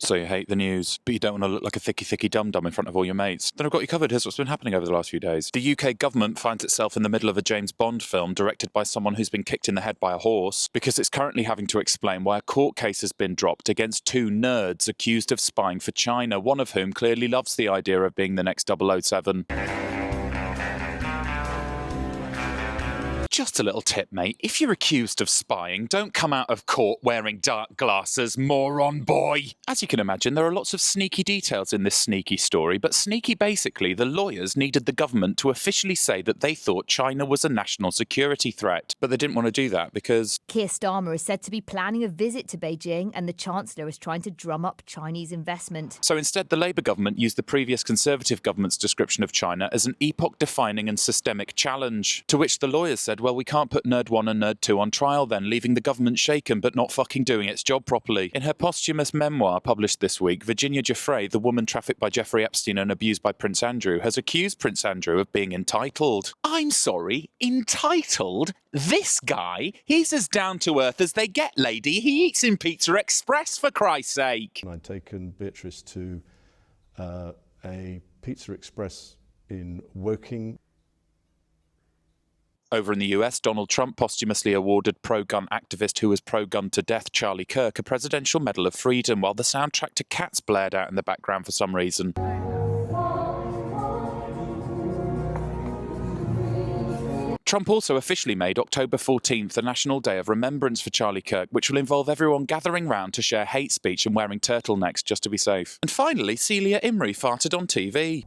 So you hate the news, but you don't want to look like a thicky dum-dum in front of all your mates. Then I've got you covered. Here's what's been happening over the last few days. The UK government finds itself in the middle of a James Bond film directed by someone who's been kicked in the head by a horse because it's currently having to explain why a court case has been dropped against two nerds accused of spying for China, one of whom clearly loves the idea of being the next 007. Just a little tip, mate. If you're accused of spying, don't come out of court wearing dark glasses, moron boy! As you can imagine, there are lots of sneaky details in this sneaky story, but sneaky basically, the lawyers needed the government to officially say that they thought China was a national security threat. But they didn't want to do that because Keir Starmer is said to be planning a visit to Beijing, and the Chancellor is trying to drum up Chinese investment. So instead, the Labour government used the previous Conservative government's description of China as an epoch-defining and systemic challenge, to which the lawyers said, well, we can't put Nerd 1 and Nerd 2 on trial then, leaving the government shaken but not fucking doing its job properly. In her posthumous memoir published this week, Virginia Giuffre, the woman trafficked by Jeffrey Epstein and abused by Prince Andrew, has accused Prince Andrew of being entitled. I'm sorry, entitled? This guy? He's as down-to-earth as they get, lady. He eats in Pizza Express, for Christ's sake. I'd taken Beatrice to a Pizza Express in Woking. Over in the US, Donald Trump posthumously awarded pro-gun activist who was pro-gun to death Charlie Kirk a Presidential Medal of Freedom while the soundtrack to Cats blared out in the background for some reason. Trump also officially made October 14th the National Day of Remembrance for Charlie Kirk, which will involve everyone gathering round to share hate speech and wearing turtlenecks just to be safe. And finally, Celia Imrie farted on TV.